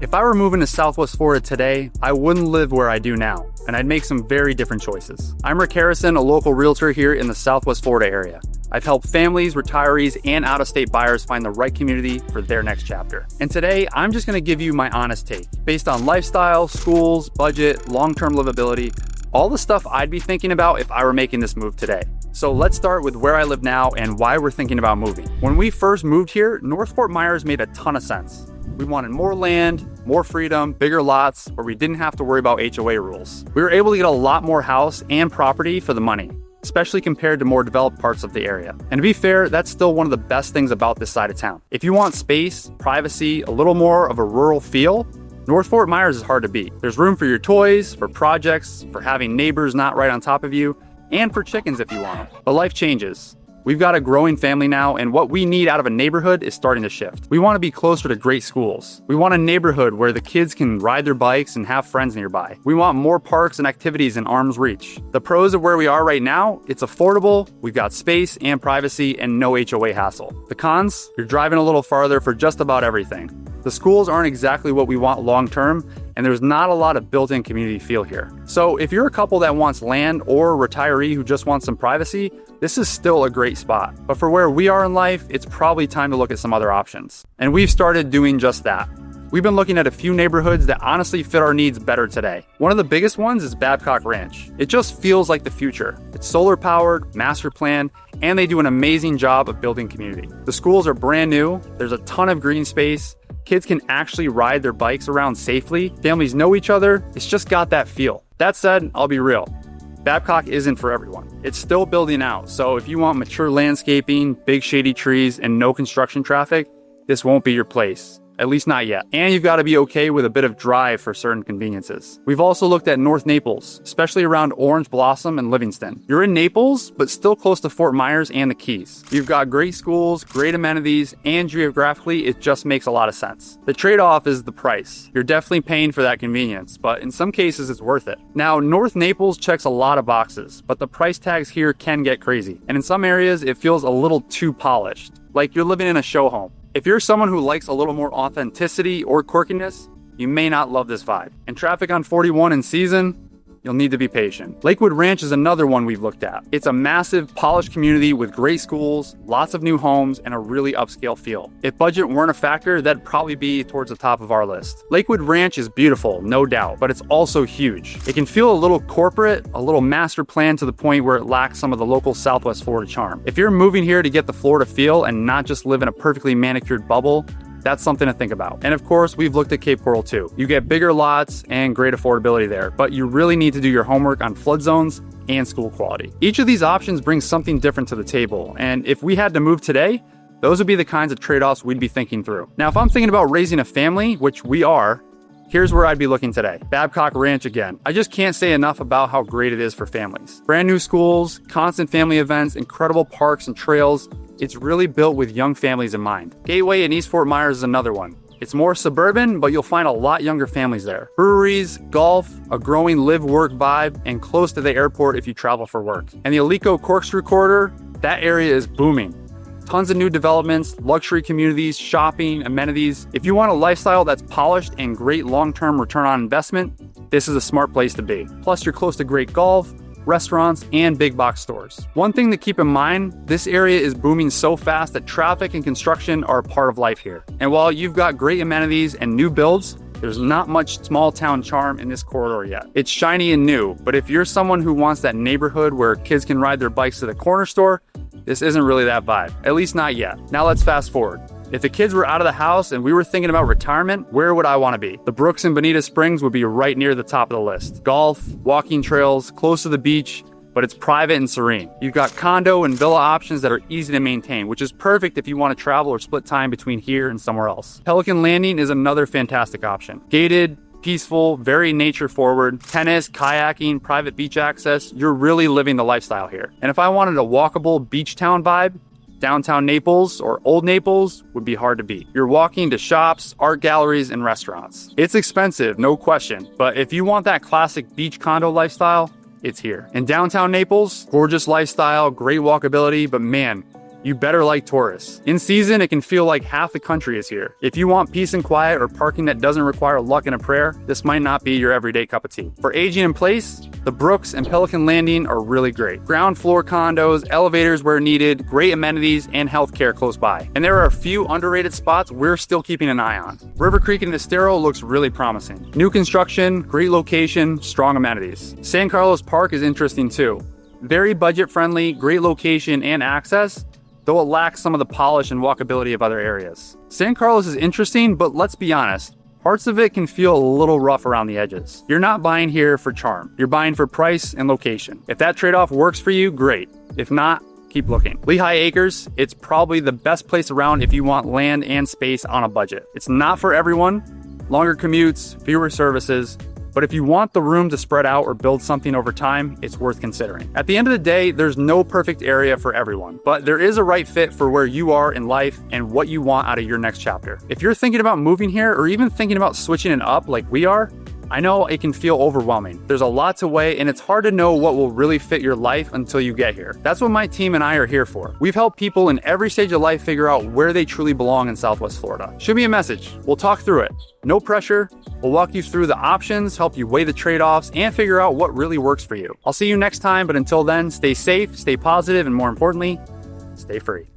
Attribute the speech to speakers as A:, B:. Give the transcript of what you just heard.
A: If I were moving to Southwest Florida today, I wouldn't live where I do now, and I'd make some very different choices. I'm Rick Harrison, a local realtor here in the Southwest Florida area. I've helped families, retirees, and out-of-state buyers find the right community for their next chapter. And today, I'm just gonna give you my honest take, based on lifestyle, schools, budget, long-term livability, all the stuff I'd be thinking about if I were making this move today. So let's start with where I live now and why we're thinking about moving. When we first moved here, North Fort Myers made a ton of sense. We wanted more land, more freedom, bigger lots, where we didn't have to worry about HOA rules. We were able to get a lot more house and property for the money, especially compared to more developed parts of the area. And to be fair, that's still one of the best things about this side of town. If you want space, privacy, a little more of a rural feel, North Fort Myers is hard to beat. There's room for your toys, for projects, for having neighbors not right on top of you, and for chickens if you want them. But life changes. We've got a growing family now, and what we need out of a neighborhood is starting to shift. We want to be closer to great schools. We want a neighborhood where the kids can ride their bikes and have friends nearby. We want more parks and activities in arm's reach. The pros of where we are right now, it's affordable, we've got space and privacy, and no HOA hassle. The cons, you're driving a little farther for just about everything. The schools aren't exactly what we want long-term, and there's not a lot of built-in community feel here. So if you're a couple that wants land or a retiree who just wants some privacy, this is still a great spot. But for where we are in life, it's probably time to look at some other options. And we've started doing just that. We've been looking at a few neighborhoods that honestly fit our needs better today. One of the biggest ones is Babcock Ranch. It just feels like the future. It's solar powered, master planned, and they do an amazing job of building community. The schools are brand new, there's a ton of green space, kids can actually ride their bikes around safely, families know each other, it's just got that feel. That said, I'll be real. Babcock isn't for everyone. It's still building out, so if you want mature landscaping, big shady trees, and no construction traffic, this won't be your place. At least not yet. And you've got to be okay with a bit of drive for certain conveniences. We've also looked at North Naples, especially around Orange Blossom and Livingston. You're in Naples, but still close to Fort Myers and the Keys. You've got great schools, great amenities, and geographically, it just makes a lot of sense. The trade-off is the price. You're definitely paying for that convenience, but in some cases, it's worth it. Now, North Naples checks a lot of boxes, but the price tags here can get crazy. And in some areas, it feels a little too polished, like you're living in a show home. If you're someone who likes a little more authenticity or quirkiness, you may not love this vibe. And traffic on 41 in season, you'll need to be patient. Lakewood Ranch is another one we've looked at. It's a massive, polished community with great schools, lots of new homes, and a really upscale feel. If budget weren't a factor, that'd probably be towards the top of our list. Lakewood Ranch is beautiful, no doubt, but it's also huge. It can feel a little corporate, a little master planned to the point where it lacks some of the local Southwest Florida charm. If you're moving here to get the Florida feel and not just live in a perfectly manicured bubble, that's something to think about. And of course, we've looked at Cape Coral too. You get bigger lots and great affordability there, but you really need to do your homework on flood zones and school quality. Each of these options brings something different to the table, and if we had to move today, those would be the kinds of trade-offs we'd be thinking through. Now, if I'm thinking about raising a family, which we are, here's where I'd be looking today. Babcock Ranch again. I just can't say enough about how great it is for families. Brand new schools, constant family events, incredible parks and trails. It's really built with young families in mind. Gateway in East Fort Myers is another one. It's more suburban, but you'll find a lot younger families there. Breweries, golf, a growing live-work vibe, and close to the airport if you travel for work. And the Alico Corkscrew Corridor, that area is booming. Tons of new developments, luxury communities, shopping, amenities. If you want a lifestyle that's polished and great long-term return on investment, this is a smart place to be. Plus, you're close to great golf, restaurants, and big box stores. One thing to keep in mind, this area is booming so fast that traffic and construction are a part of life here. And while you've got great amenities and new builds, there's not much small town charm in this corridor yet. It's shiny and new, but if you're someone who wants that neighborhood where kids can ride their bikes to the corner store, this isn't really that vibe, at least not yet. Now let's fast forward. If the kids were out of the house and we were thinking about retirement, where would I want to be? The Brooks in Bonita Springs would be right near the top of the list. Golf, walking trails, close to the beach, but it's private and serene. You've got condo and villa options that are easy to maintain, which is perfect if you want to travel or split time between here and somewhere else. Pelican Landing is another fantastic option. Gated, peaceful, very nature forward, tennis, kayaking, private beach access. You're really living the lifestyle here. And if I wanted a walkable beach town vibe, downtown Naples or Old Naples would be hard to beat. You're walking to shops, art galleries, and restaurants. It's expensive, no question, but if you want that classic beach condo lifestyle, it's here. In downtown Naples, gorgeous lifestyle, great walkability, but man, you better like tourists. In season, it can feel like half the country is here. If you want peace and quiet or parking that doesn't require luck and a prayer, this might not be your everyday cup of tea. For aging in place, the Brooks and Pelican Landing are really great. Ground floor condos, elevators where needed, great amenities, and healthcare close by. And there are a few underrated spots we're still keeping an eye on. River Creek in Estero looks really promising. New construction, great location, strong amenities. San Carlos Park is interesting too. Very budget-friendly, great location and access, though it lacks some of the polish and walkability of other areas. San Carlos is interesting, but let's be honest, parts of it can feel a little rough around the edges. You're not buying here for charm. You're buying for price and location. If that trade-off works for you, great. If not, keep looking. Lehigh Acres, it's probably the best place around if you want land and space on a budget. It's not for everyone. Longer commutes, fewer services, but if you want the room to spread out or build something over time, it's worth considering. At the end of the day, there's no perfect area for everyone, but there is a right fit for where you are in life and what you want out of your next chapter. If you're thinking about moving here or even thinking about switching it up like we are, I know it can feel overwhelming. There's a lot to weigh and it's hard to know what will really fit your life until you get here. That's what my team and I are here for. We've helped people in every stage of life figure out where they truly belong in Southwest Florida. Shoot me a message. We'll talk through it. No pressure. We'll walk you through the options, help you weigh the trade-offs, and figure out what really works for you. I'll see you next time, but until then, stay safe, stay positive, and more importantly, stay free.